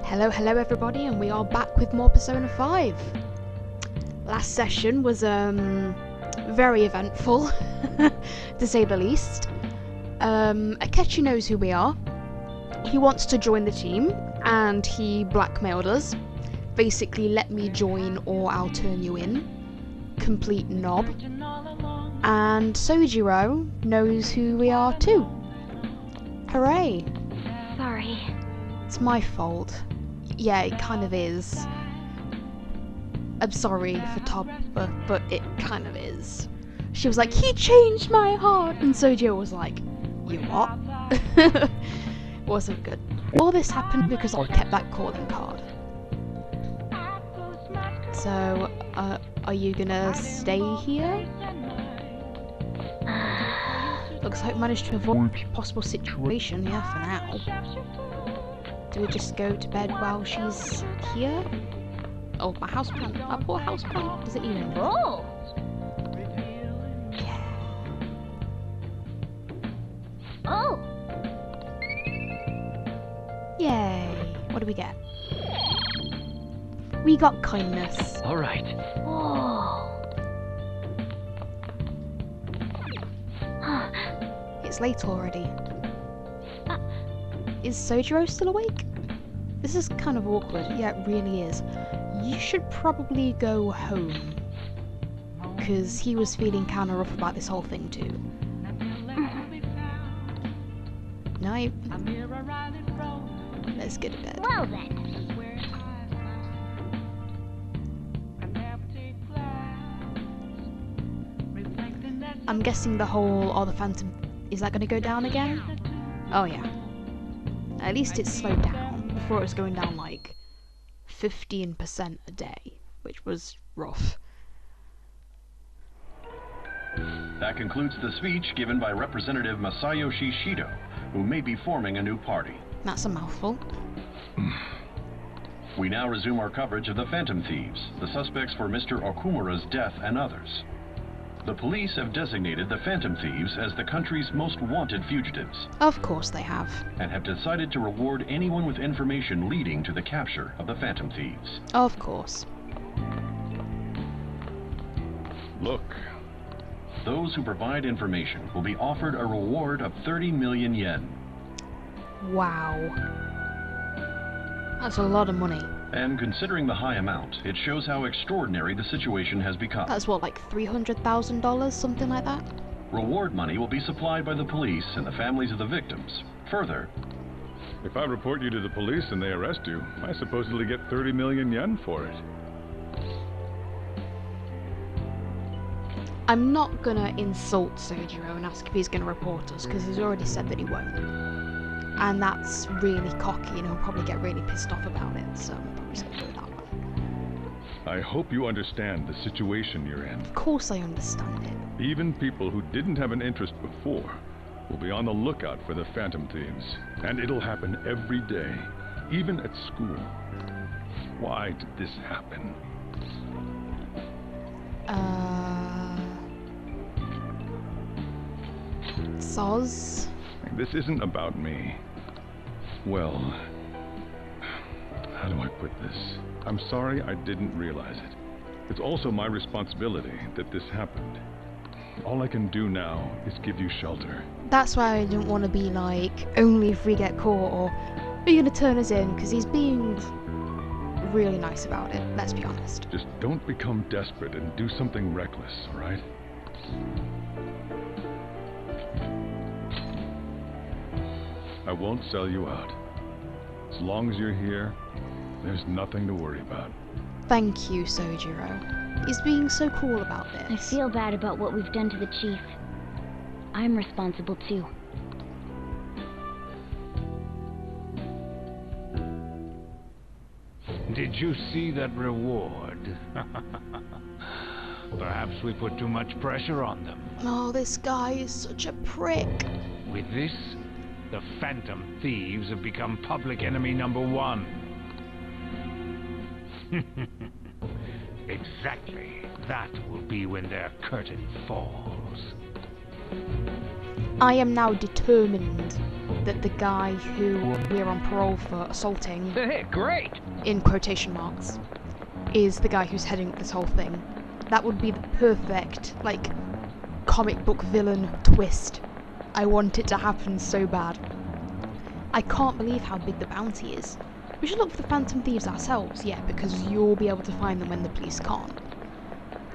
Hello everybody, and we are back with more Persona 5. Last session was very eventful, to say the least. Akechi knows who we are. He wants to join the team, and he blackmailed us. Basically, let me join or I'll turn you in. Complete knob. And Sojiro knows who we are too. Hooray! Sorry. It's my fault. Yeah, it kind of is. I'm sorry for Top, but it kind of is. She was like, he changed my heart! And Sojiro was like, you what? Wasn't good. All this happened because I kept that calling card. So, are you gonna stay here? Looks like I managed to avoid a possible situation, yeah, for now. Do we just go to bed while she's here? Oh, my houseplant. My poor houseplant. Does it even know? Oh! Yeah. Oh! Yay. What do we get? We got kindness. All right. Whoa! It's late already. Is Sojiro still awake? This is kind of awkward. Yeah, it really is. You should probably go home. Because he was feeling kind of rough about this whole thing too. Night. Let's get to bed. Well then. I'm guessing the Phantom... Is that going to go down again? Oh yeah. At least it's slowed down. Before it was going down like 15% a day, which was rough. That concludes the speech given by Representative Masayoshi Shido, who may be forming a new party. That's a mouthful. We now resume our coverage of the Phantom Thieves, the suspects for Mr. Okumura's death and others. The police have designated the Phantom Thieves as the country's most wanted fugitives. Of course they have. And have decided to reward anyone with information leading to the capture of the Phantom Thieves. Of course. Look. Those who provide information will be offered a reward of 30 million yen. Wow. That's a lot of money. And considering the high amount, it shows how extraordinary the situation has become. That's what, like $300,000? Something like that? Reward money will be supplied by the police and the families of the victims. Further, if I report you to the police and they arrest you, I supposedly get 30 million yen for it. I'm not gonna insult Sojiro and ask if he's gonna report us, because he's already said that he won't. And that's really cocky, and he'll probably get really pissed off about it, so I'm probably just gonna do that one. I hope you understand the situation you're in. Of course I understand it. Even people who didn't have an interest before will be on the lookout for the Phantom Thieves. And it'll happen every day, even at school. Why did this happen? Soz? This isn't about me. Well, how do I put this? I'm sorry I didn't realize it. It's also my responsibility that this happened. All I can do now is give you shelter. That's why I didn't want to be like, only if we get caught, or are you gonna turn us in? Because he's being really nice about it, let's be honest. Just don't become desperate and do something reckless, alright? I won't sell you out. As long as you're here, there's nothing to worry about. Thank you, Sojiro. He's being so cool about this. I feel bad about what we've done to the chief. I'm responsible too. Did you see that reward? Perhaps we put too much pressure on them. Oh, this guy is such a prick. With this, the Phantom Thieves have become public enemy #1. Exactly. That will be when their curtain falls. I am now determined that the guy who we're on parole for assaulting, Hey, great! in quotation marks, is the guy who's heading this whole thing. That would be the perfect, like, comic book villain twist. I want it to happen so bad. I can't believe how big the bounty is. We should look for the Phantom Thieves ourselves, yeah, because you'll be able to find them when the police can't.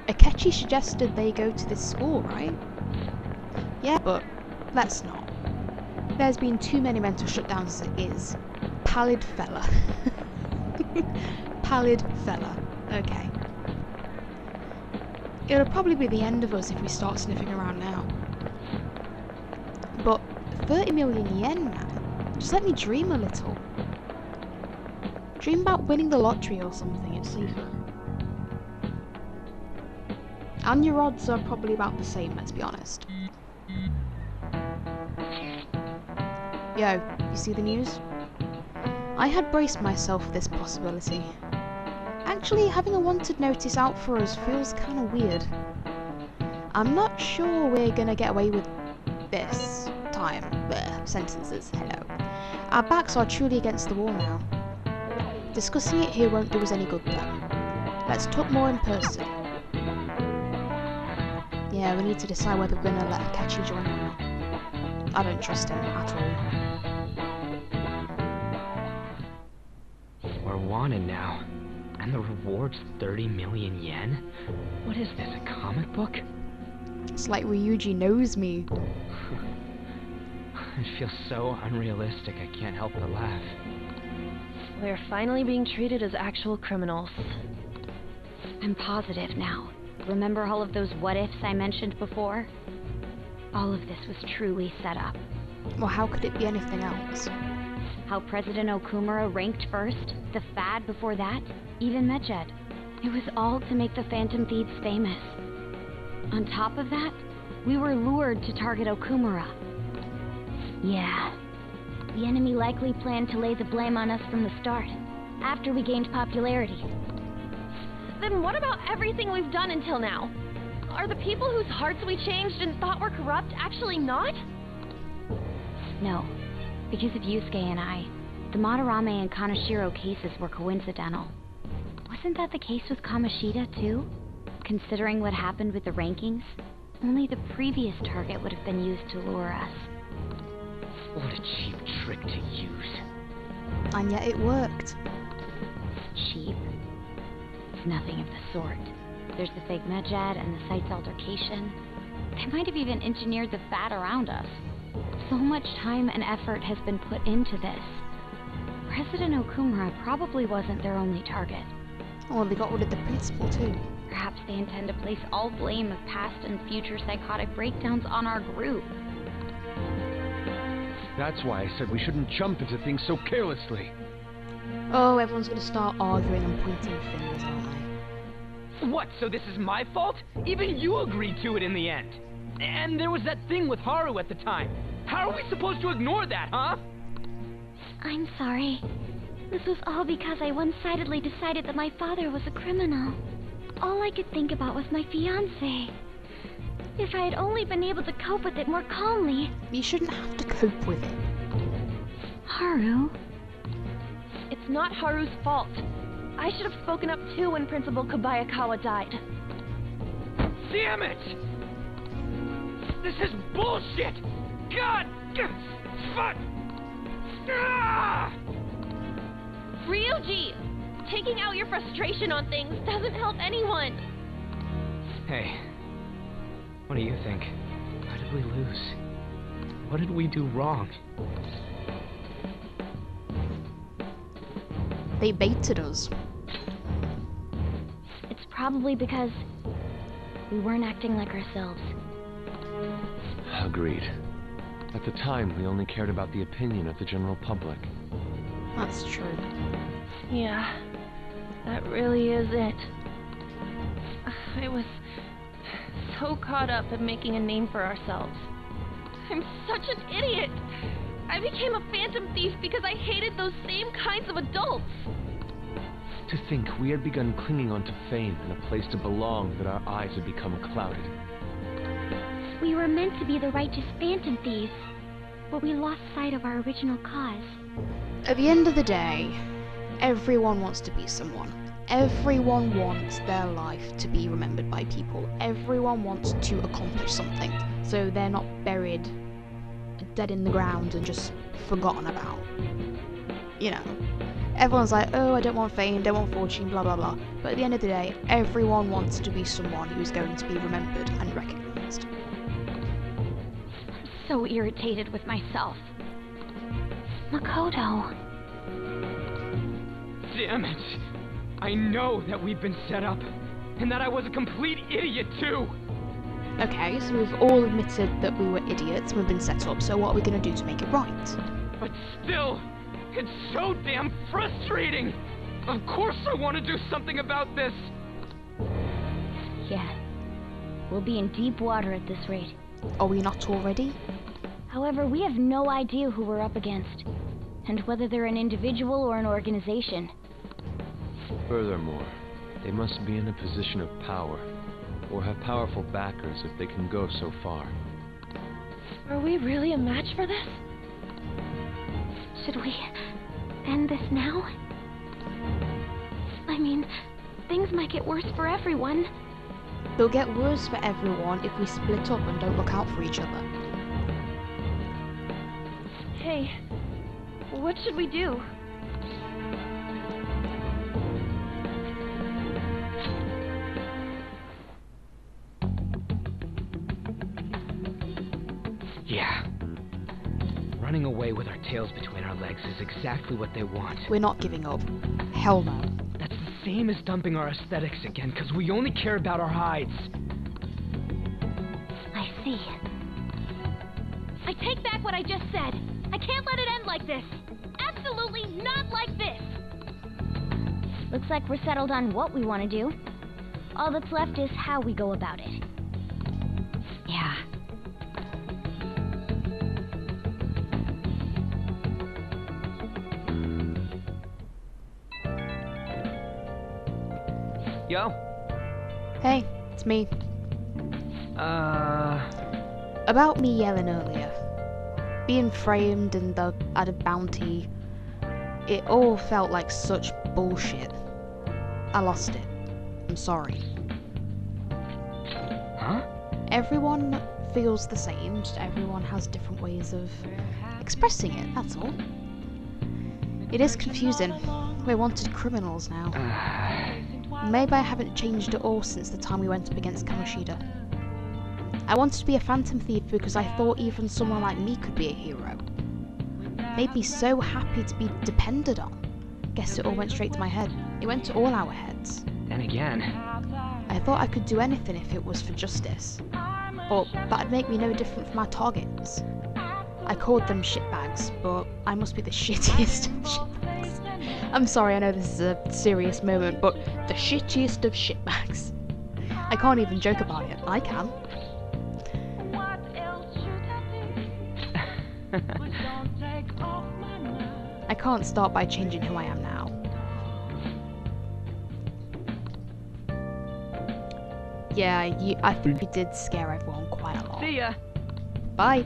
Akechi suggested they go to this school, right? Yeah, but let's not. There's been too many mental shutdowns as it is. Pallid fella. Pallid fella. Okay. It'll probably be the end of us if we start sniffing around now. But 30 million yen, man. Just let me dream a little. Dream about winning the lottery or something, it's safer. And your odds are probably about the same, let's be honest. Yo, you see the news? I had braced myself for this possibility. Actually, having a wanted notice out for us feels kinda weird. I'm not sure we're gonna get away with this time. Blech, sentences, hello. Our backs are truly against the wall now. Discussing it here won't do us any good though. Let's talk more in person. Yeah, we need to decide whether we're gonna let Akechi join or not. I don't trust him at all. We're wanted now. And the reward's 30 million yen? What is this, a comic book? It's like Ryuji knows me. It feels so unrealistic I can't help but laugh. We're finally being treated as actual criminals. I'm positive now. Remember all of those what-ifs I mentioned before? All of this was truly set up. Well, how could it be anything else? How President Okumura ranked first, the Fad before that, even Medjed. It was all to make the Phantom Thieves famous. On top of that, we were lured to target Okumura. Yeah. The enemy likely planned to lay the blame on us from the start, after we gained popularity. Then what about everything we've done until now? Are the people whose hearts we changed and thought were corrupt actually not? No. Because of Yusuke and I, the Madarame and Kaneshiro cases were coincidental. Wasn't that the case with Kamoshida, too? Considering what happened with the rankings, only the previous target would have been used to lure us. What a cheap trick to use. And yet it worked. Cheap? It's nothing of the sort. There's the fake Medjed and the site's altercation. They might have even engineered the Fad around us. So much time and effort has been put into this. President Okumura probably wasn't their only target. Oh, they got rid of the principal too. Perhaps they intend to place all blame of past and future psychotic breakdowns on our group. That's why I said we shouldn't jump into things so carelessly. Oh, everyone's gonna start arguing and pointing fingers, aren't they? What, so this is my fault? Even you agreed to it in the end. And there was that thing with Haru at the time. How are we supposed to ignore that, huh? I'm sorry. This was all because I one-sidedly decided that my father was a criminal. All I could think about was my fiancé. If I had only been able to cope with it more calmly. You shouldn't have to cope with it. Haru? It's not Haru's fault. I should have spoken up too when Principal Kobayakawa died. Damn it! This is bullshit! God! Fuck! Ah! Ryuji! Taking out your frustration on things doesn't help anyone. Hey, what do you think? How did we lose? What did we do wrong? They baited us. It's probably because we weren't acting like ourselves. Agreed. At the time, we only cared about the opinion of the general public. That's true. Yeah, that really is it. I was so caught up in making a name for ourselves. I'm such an idiot! I became a phantom thief because I hated those same kinds of adults! To think we had begun clinging onto fame and a place to belong that our eyes had become clouded. We were meant to be the righteous phantom thieves. but we lost sight of our original cause. At the end of the day, everyone wants to be someone. Everyone wants their life to be remembered by people. Everyone wants to accomplish something, so they're not buried dead in the ground and just forgotten about. You know, everyone's like, oh, I don't want fame, don't want fortune, blah blah blah. But at the end of the day, everyone wants to be someone who's going to be remembered and recognised. I'm so irritated with myself. Makoto. Damn it! I know that we've been set up, and that I was a complete idiot too! Okay, so we've all admitted that we were idiots and we've been set up, so what are we going to do to make it right? But still, it's so damn frustrating! Of course I want to do something about this! Yeah. We'll be in deep water at this rate. Are we not already? However, we have no idea who we're up against, and whether they're an individual or an organization. Furthermore, they must be in a position of power, or have powerful backers if they can go so far. Are we really a match for this? Should we end this now? I mean, things might get worse for everyone. They'll get worse for everyone if we split up and don't look out for each other. Hey, what should we do? Yeah. Running away with our tails between our legs is exactly what they want. We're not giving up. Hell no. That's the same as dumping our aesthetics again, because we only care about our hides. I see. I take back what I just said. I can't let it end like this. Absolutely not like this. Looks like we're settled on what we want to do. All that's left is how we go about it. Yeah. Yo. Hey, it's me. About me yelling earlier. Being framed and the added bounty. It all felt like such bullshit. I lost it. I'm sorry. Huh? Everyone feels the same, just everyone has different ways of expressing it, that's all. It is confusing. We're wanted criminals now. Maybe I haven't changed at all since the time we went up against Kamoshida. I wanted to be a phantom thief because I thought even someone like me could be a hero. Made me so happy to be depended on. Guess it all went straight to my head. It went to all our heads. And again. I thought I could do anything if it was for justice. But that'd make me no different from our targets. I called them shitbags, but I must be the shittiest of shitbags. I'm sorry, I know this is a serious moment, but the shittiest of shitbags. I can't even joke about it. I can. I can't start by changing who I am now. Yeah, I think you did scare everyone quite a lot. See ya. Bye.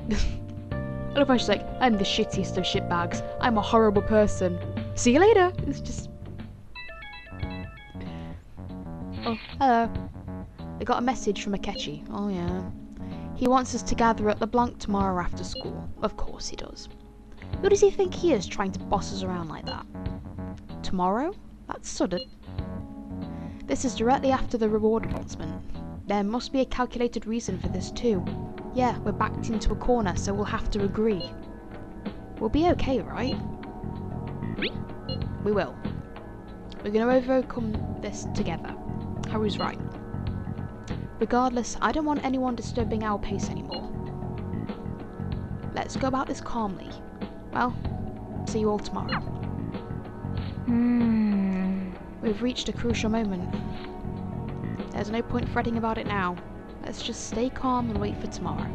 I love how she's like, I'm the shittiest of shitbags. I'm a horrible person. See you later. It's just... Oh, hello. I got a message from Akechi. Oh yeah. He wants us to gather at LeBlanc tomorrow after school. Of course he does. Who does he think he is, trying to boss us around like that? Tomorrow? That's sudden. This is directly after the reward announcement. There must be a calculated reason for this too. Yeah, we're backed into a corner, so we'll have to agree. We'll be okay, right? We will. We're going to overcome this together. Haru's right. Regardless, I don't want anyone disturbing our pace anymore. Let's go about this calmly. Well, see you all tomorrow. We've reached a crucial moment. There's no point fretting about it now. Let's just stay calm and wait for tomorrow.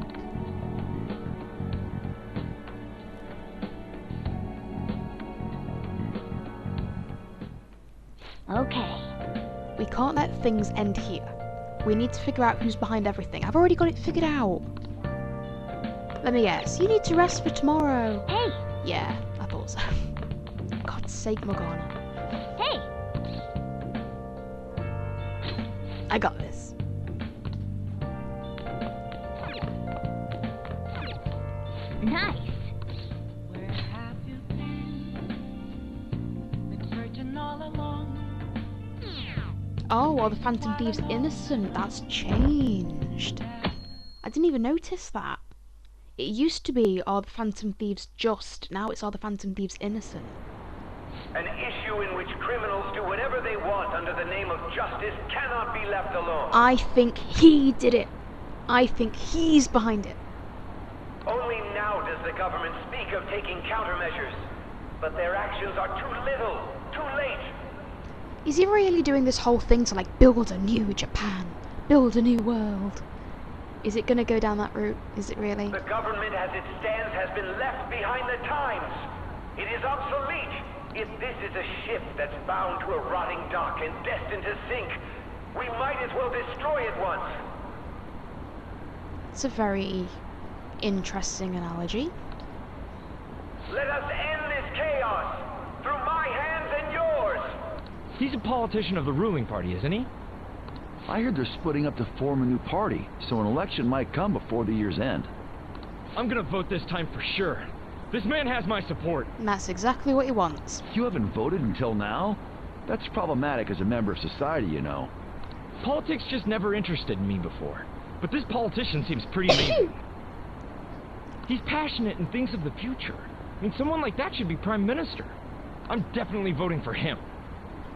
Okay. We can't let things end here. We need to figure out who's behind everything. I've already got it figured out. Let me guess. You need to rest for tomorrow. Hey! Yeah, I thought so. God's sake, Morgana. Hey! I got this. Nice! Where have you been searching all along? Oh, well, the Phantom Thieves innocent. That's changed. I didn't even notice that. It used to be, are the Phantom Thieves just? Now it's, are the Phantom Thieves innocent? An issue in which criminals do whatever they want under the name of justice cannot be left alone. I think he did it. I think he's behind it. Only now does the government speak of taking countermeasures. But their actions are too little, too late. Is he really doing this whole thing to like build a new Japan? Build a new world? Is it gonna go down that route? Is it really? The government as it stands has been left behind the times. It is obsolete. If this is a ship that's bound to a rotting dock and destined to sink, we might as well destroy it once. It's a very interesting analogy. Let us end this chaos through my hands and yours. He's a politician of the ruling party, isn't he? I heard they're splitting up to form a new party, so an election might come before the year's end. I'm gonna vote this time for sure. This man has my support. And that's exactly what he wants. You haven't voted until now? That's problematic as a member of society, you know. Politics just never interested me before. But this politician seems pretty amazing. He's passionate and thinks of the future. I mean, someone like that should be prime minister. I'm definitely voting for him.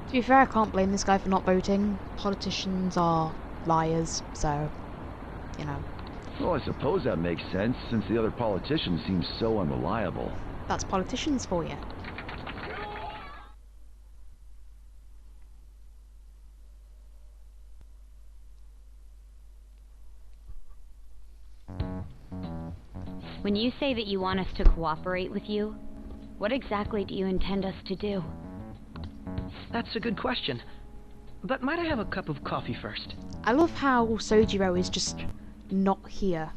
To be fair, I can't blame this guy for not voting. Politicians are liars, so, you know. Well, I suppose that makes sense, since the other politicians seem so unreliable. That's politicians for you. When you say that you want us to cooperate with you, what exactly do you intend us to do? That's a good question. But might I have a cup of coffee first? I love how Sojiro is just not here.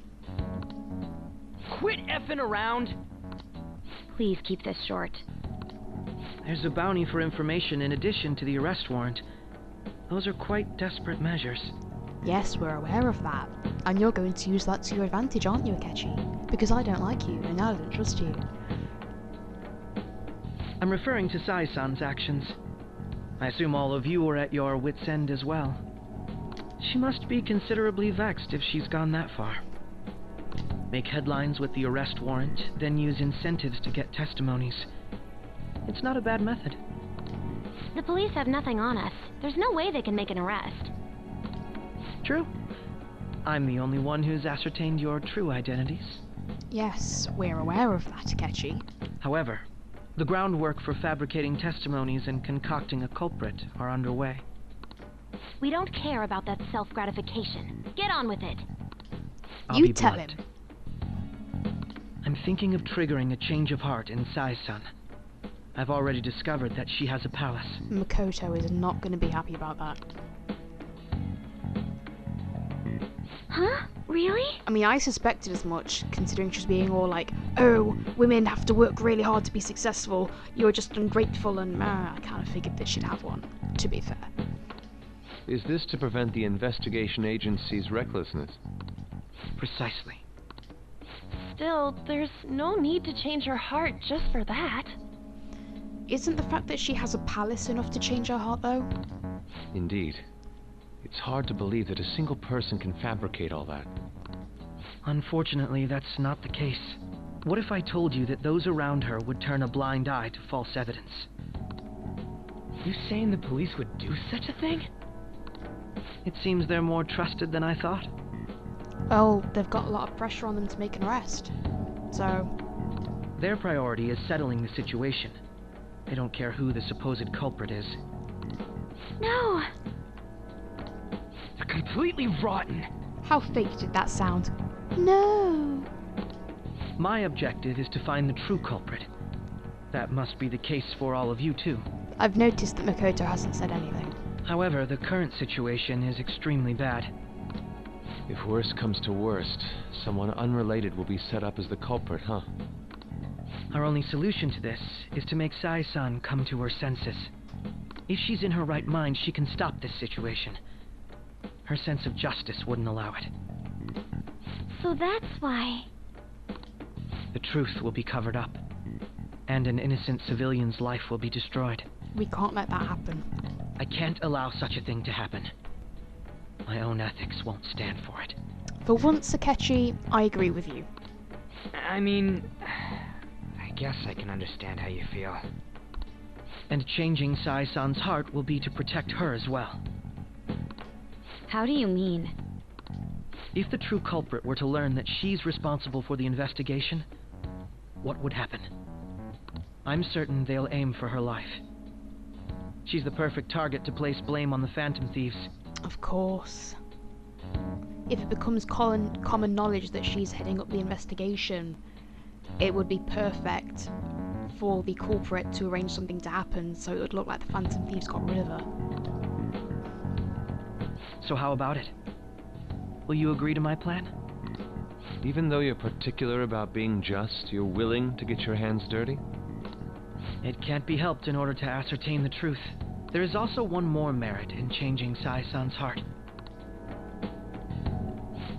Quit effing around! Please keep this short. There's a bounty for information in addition to the arrest warrant. Those are quite desperate measures. Yes, we're aware of that. And you're going to use that to your advantage, aren't you, Akechi? Because I don't like you, and I don't trust you. I'm referring to Sai-san's actions. I assume all of you are at your wits' end as well. She must be considerably vexed if she's gone that far. Make headlines with the arrest warrant, then use incentives to get testimonies. It's not a bad method. The police have nothing on us. There's no way they can make an arrest. True. I'm the only one who's ascertained your true identities. Yes, we're aware of that, Akechi. However, the groundwork for fabricating testimonies and concocting a culprit are underway. We don't care about that self-gratification. Get on with it. I'll You be tell blunt. him. I'm thinking of triggering a change of heart in Sai-san. I've already discovered that she has a palace. Makoto is not going to be happy about that. Huh? Really? I mean, I suspected as much, considering she's being all like, oh, women have to work really hard to be successful, you're just ungrateful, and I kind of figured that she'd have one, to be fair. Is this to prevent the investigation agency's recklessness? Precisely. Still, there's no need to change her heart just for that. Isn't the fact that she has a palace enough to change her heart, though? Indeed. It's hard to believe that a single person can fabricate all that. Unfortunately, that's not the case. What if I told you that those around her would turn a blind eye to false evidence? You saying the police would do such a thing? It seems they're more trusted than I thought. Well, they've got a lot of pressure on them to make an arrest. So, Their priority is settling the situation. They don't care who the supposed culprit is. No! They're completely rotten. how fake did that sound? No. My objective is to find the true culprit. That must be the case for all of you too. I've noticed that Makoto hasn't said anything. However, the current situation is extremely bad. If worst comes to worst, someone unrelated will be set up as the culprit, huh? Our only solution to this is to make Sai-san come to her senses. If she's in her right mind, she can stop this situation. Her sense of justice wouldn't allow it. So that's why... The truth will be covered up, and an innocent civilian's life will be destroyed. We can't let that happen. I can't allow such a thing to happen. My own ethics won't stand for it. For once, Akechi, I agree with you. I mean... I guess I can understand how you feel. And changing Sai-san's heart will be to protect her as well. How do you mean? If the true culprit were to learn that she's responsible for the investigation, what would happen? I'm certain they'll aim for her life. She's the perfect target to place blame on the Phantom Thieves. Of course. If it becomes common knowledge that she's heading up the investigation, it would be perfect for the culprit to arrange something to happen so it would look like the Phantom Thieves got rid of her. So how about it? Will you agree to my plan? Even though you're particular about being just, you're willing to get your hands dirty? It can't be helped in order to ascertain the truth. There is also one more merit in changing Sai-san's heart.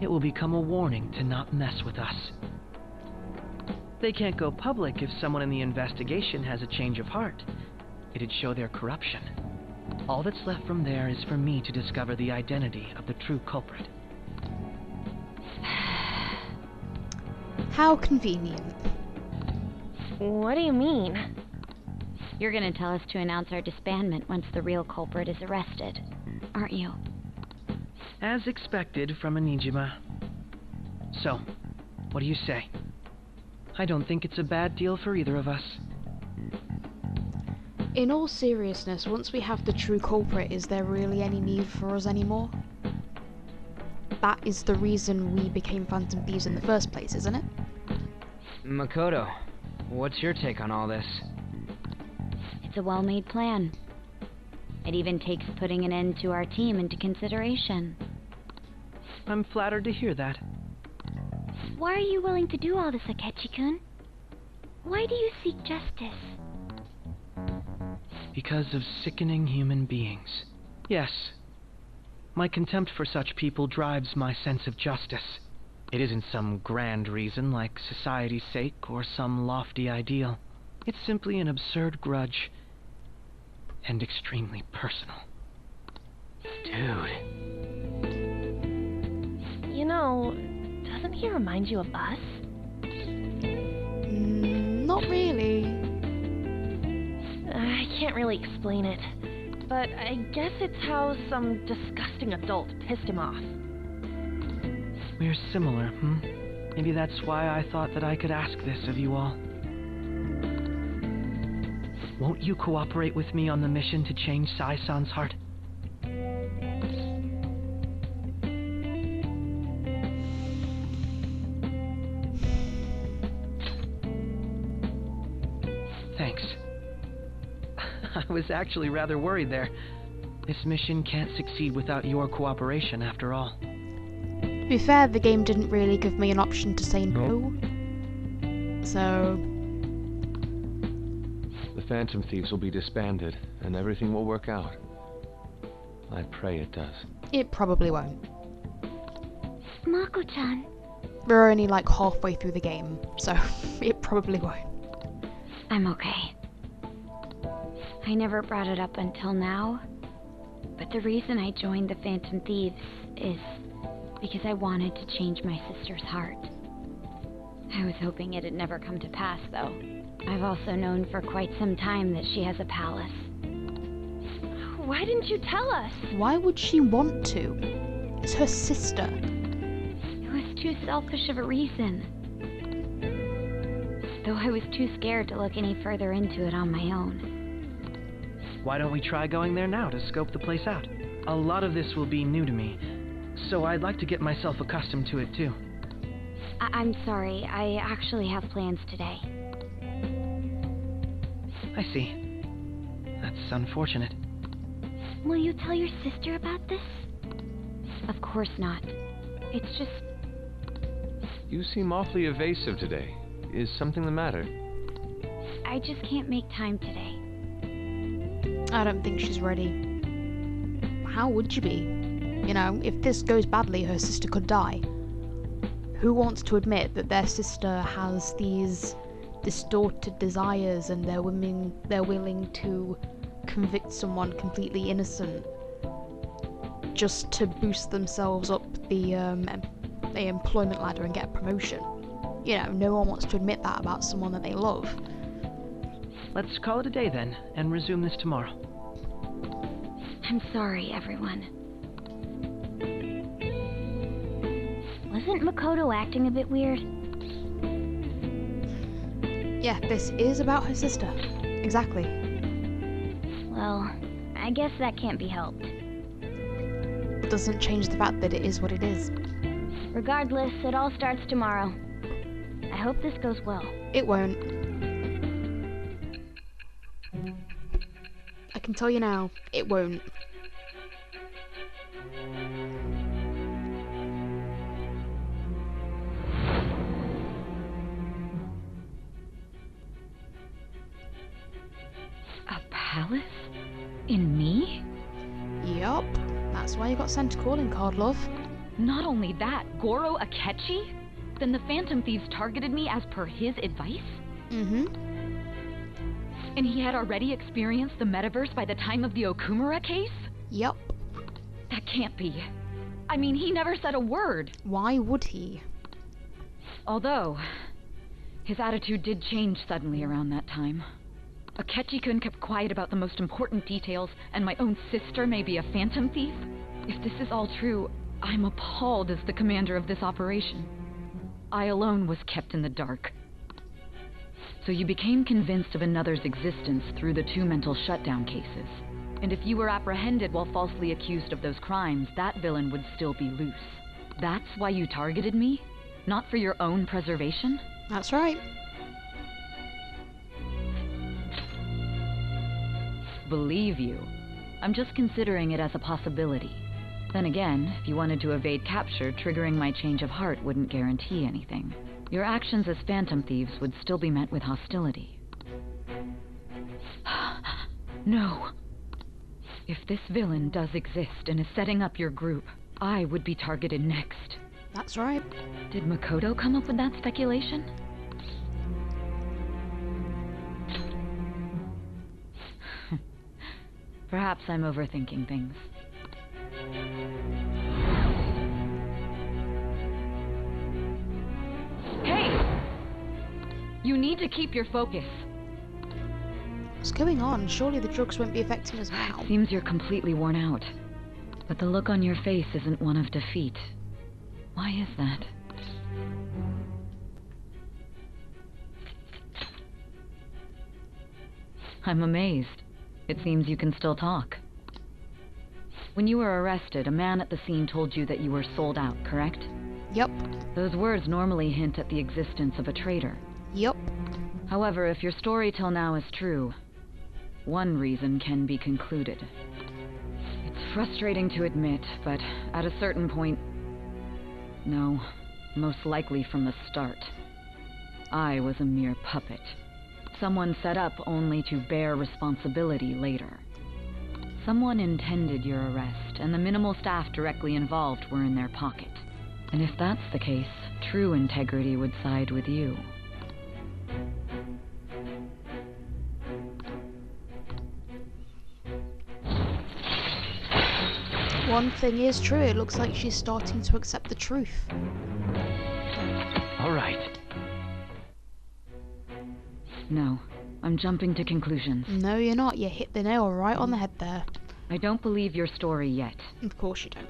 It will become a warning to not mess with us. They can't go public if someone in the investigation has a change of heart. It'd show their corruption. All that's left from there is for me to discover the identity of the true culprit. How convenient. What do you mean? You're gonna tell us to announce our disbandment once the real culprit is arrested, aren't you? As expected from a Nijima. So, what do you say? I don't think it's a bad deal for either of us. In all seriousness, once we have the true culprit, is there really any need for us anymore? That is the reason we became Phantom Thieves in the first place, isn't it? Makoto, what's your take on all this? It's a well-made plan. It even takes putting an end to our team into consideration. I'm flattered to hear that. Why are you willing to do all this, Akechi-kun? Why do you seek justice? Because of sickening human beings. Yes. My contempt for such people drives my sense of justice. It isn't some grand reason like society's sake or some lofty ideal. It's simply an absurd grudge. And extremely personal. Dude. You know, doesn't he remind you of us? Not really. I can't really explain it, but I guess it's how some disgusting adult pissed him off. We're similar, Maybe that's why I thought that I could ask this of you all. Won't you cooperate with me on the mission to change Sai-san's heart? Thanks. I was actually rather worried there. This mission can't succeed without your cooperation, after all. To be fair, the game didn't really give me an option to say no. So... The Phantom Thieves will be disbanded, and everything will work out. I pray it does. It probably won't. Mako-chan. We're only like halfway through the game, so it probably won't. I'm okay. I never brought it up until now, but the reason I joined the Phantom Thieves is because I wanted to change my sister's heart. I was hoping it'd never come to pass, though. I've also known for quite some time that she has a palace. Why didn't you tell us? Why would she want to? It's her sister. It was too selfish of a reason. Though I was too scared to look any further into it on my own. Why don't we try going there now to scope the place out? A lot of this will be new to me, so I'd like to get myself accustomed to it too. I'm sorry, I actually have plans today. I see. That's unfortunate. Will you tell your sister about this? Of course not. It's just... You seem awfully evasive today. Is something the matter? I just can't make time today. I don't think she's ready. How would you be? You know, if this goes badly, her sister could die. Who wants to admit that their sister has these distorted desires and they're willing to convict someone completely innocent just to boost themselves up the employment ladder and get a promotion? You know, no one wants to admit that about someone that they love. Let's call it a day then, and resume this tomorrow. I'm sorry, everyone. Wasn't Makoto acting a bit weird? Yeah, this is about her sister. Exactly. Well, I guess that can't be helped. Doesn't change the fact that it is what it is. Regardless, it all starts tomorrow. I hope this goes well. It won't. I can tell you now, it won't. A palace? In me? Yup. That's why you got sent a calling card, love. Not only that, Goro Akechi? Then the Phantom Thieves targeted me as per his advice? Mm-hmm. And he had already experienced the metaverse by the time of the Okumura case? Yup. That can't be. I mean, he never said a word. Why would he? Although, his attitude did change suddenly around that time. Akechi-kun kept quiet about the most important details, and my own sister may be a Phantom Thief? If this is all true, I'm appalled as the commander of this operation. I alone was kept in the dark. So you became convinced of another's existence through the 2 mental shutdown cases. And if you were apprehended while falsely accused of those crimes, that villain would still be loose. That's why you targeted me? Not for your own preservation? That's right. Believe you. I'm just considering it as a possibility. Then again, if you wanted to evade capture, triggering my change of heart wouldn't guarantee anything. Your actions as Phantom Thieves would still be met with hostility. No. If this villain does exist and is setting up your group, I would be targeted next. That's right. Did Makoto come up with that speculation? Perhaps I'm overthinking things. Hey! You need to keep your focus. What's going on? Surely the drugs won't be affecting us now. Seems you're completely worn out. But the look on your face isn't one of defeat. Why is that? I'm amazed. It seems you can still talk. When you were arrested, a man at the scene told you that you were sold out, correct? Yup. Those words normally hint at the existence of a traitor. Yup. However, if your story till now is true, one reason can be concluded. It's frustrating to admit, but at a certain point... No, most likely from the start. I was a mere puppet. Someone set up only to bear responsibility later. Someone intended your arrest, and the minimal staff directly involved were in their pocket. And if that's the case, true integrity would side with you. One thing is true, it looks like she's starting to accept the truth. All right. No, I'm jumping to conclusions. No, you're not. You hit the nail right on the head there. I don't believe your story yet. Of course you don't.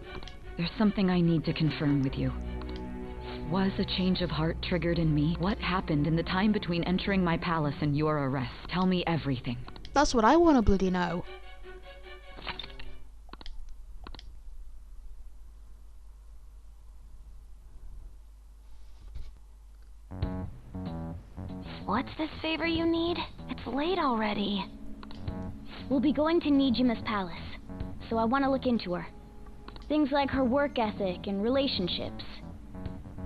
There's something I need to confirm with you. Was a change of heart triggered in me? What happened in the time between entering my palace and your arrest? Tell me everything. That's what I want to bloody know. What's this favor you need? It's late already. We'll be going to Nijima's palace, so I want to look into her. Things like her work ethic and relationships.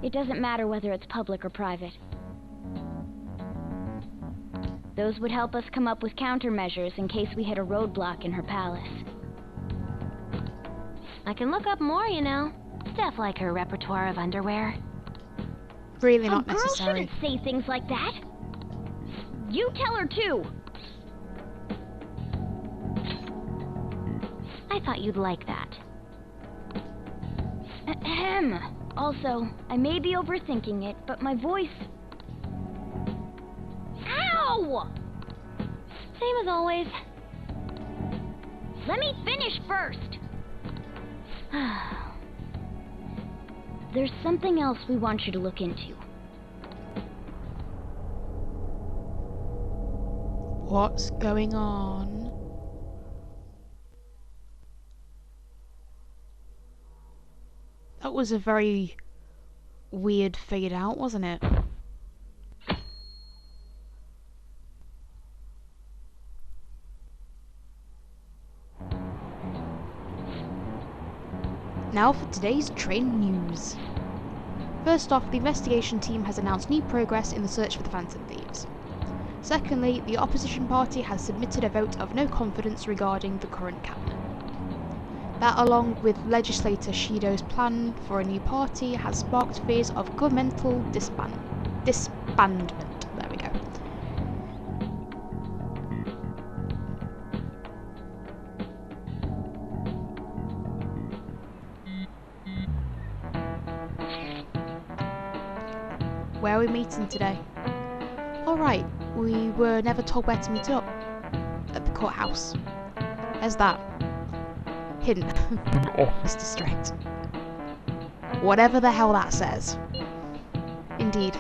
It doesn't matter whether it's public or private. Those would help us come up with countermeasures in case we hit a roadblock in her palace. I can look up more, you know. Stuff like her repertoire of underwear. Really not A girl necessary. shouldn't say things like that. You tell her too. I thought you'd like that. Ahem. Also, I may be overthinking it, but my voice... Ow! Same as always. Let me finish first. There's something else we want you to look into. What's going on? That was a very weird fade out, wasn't it? Now for today's train news. First off, the investigation team has announced new progress in the search for the Phantom Thieves. Secondly, the opposition party has submitted a vote of no confidence regarding the current cabinet. That, along with legislator Shido's plan for a new party, has sparked fears of governmental disbandment. There we go. Where are we meeting today? Alright, we were never told where to meet up. At the courthouse. There's that. Hidden. Office district. Whatever the hell that says. Indeed.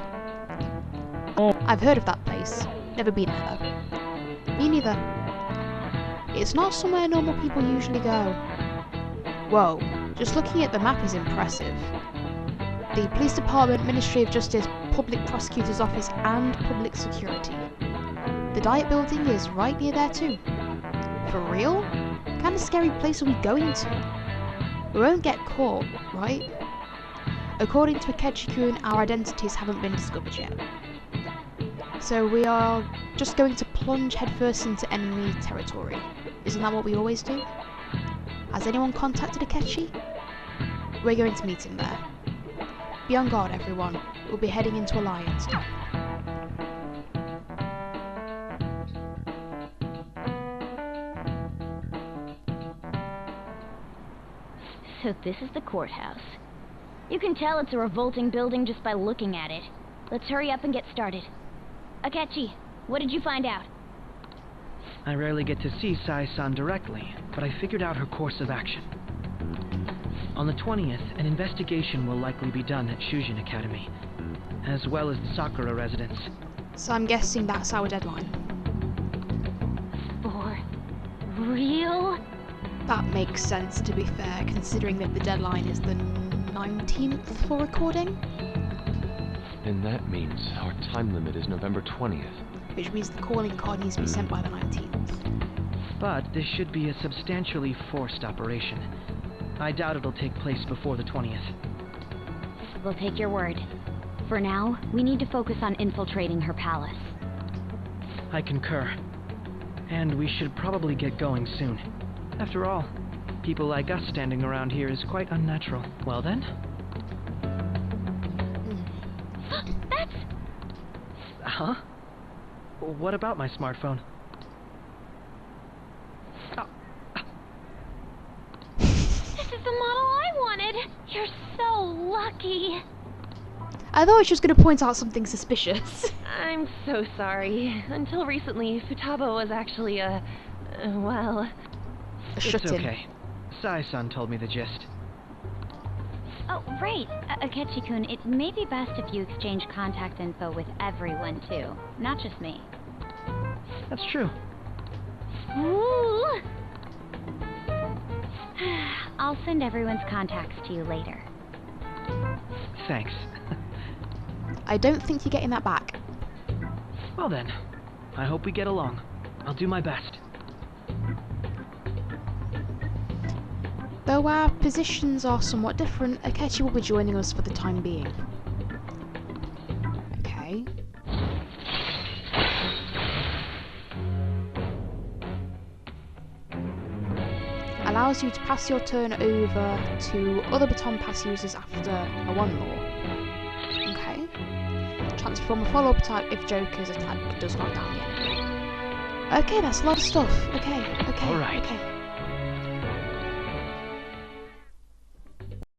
I've heard of that place. Never been there though. Me neither. It's not somewhere normal people usually go. Whoa, just looking at the map is impressive. The Police Department, Ministry of Justice, Public Prosecutor's Office and Public Security. The Diet Building is right near there too. For real? What kind of scary place are we going to? We won't get caught, right? According to Akechi-kun, our identities haven't been discovered yet. So we are just going to plunge headfirst into enemy territory. Isn't that what we always do? Has anyone contacted Akechi? We're going to meet him there. Be on guard, everyone. We'll be heading into Alliance. So this is the courthouse. You can tell it's a revolting building just by looking at it. Let's hurry up and get started. Akechi, what did you find out? I rarely get to see Sai-san directly, but I figured out her course of action. On the 20th, an investigation will likely be done at Shujin Academy, as well as the Sakura residence. So I'm guessing that's our deadline. For real? That makes sense, to be fair, considering that the deadline is the 19th for recording. And that means our time limit is November 20th. Which means the calling card needs to be sent by the 19th. But this should be a substantially forced operation. I doubt it'll take place before the 20th. We'll take your word. For now, we need to focus on infiltrating her palace. I concur. And we should probably get going soon. After all, people like us standing around here is quite unnatural. Well then? That's... Huh? What about my smartphone? This is the model I wanted! You're so lucky! I thought she was going to point out something suspicious. I'm so sorry. Until recently, Futaba was actually well... It's okay. Sai-san told me the gist. Oh, right. Akechi-kun, it may be best if you exchange contact info with everyone, too. Not just me. That's true. Ooh! I'll send everyone's contacts to you later. Thanks. I don't think you're getting that back. Well then, I hope we get along. I'll do my best. Though our positions are somewhat different, Akechi will be joining us for the time being. Okay. Allows you to pass your turn over to other baton pass users after a 1 more. Okay. Chance to perform a follow-up attack if Joker's attack does not down the enemy. Okay, that's a lot of stuff. Okay. All right. Okay.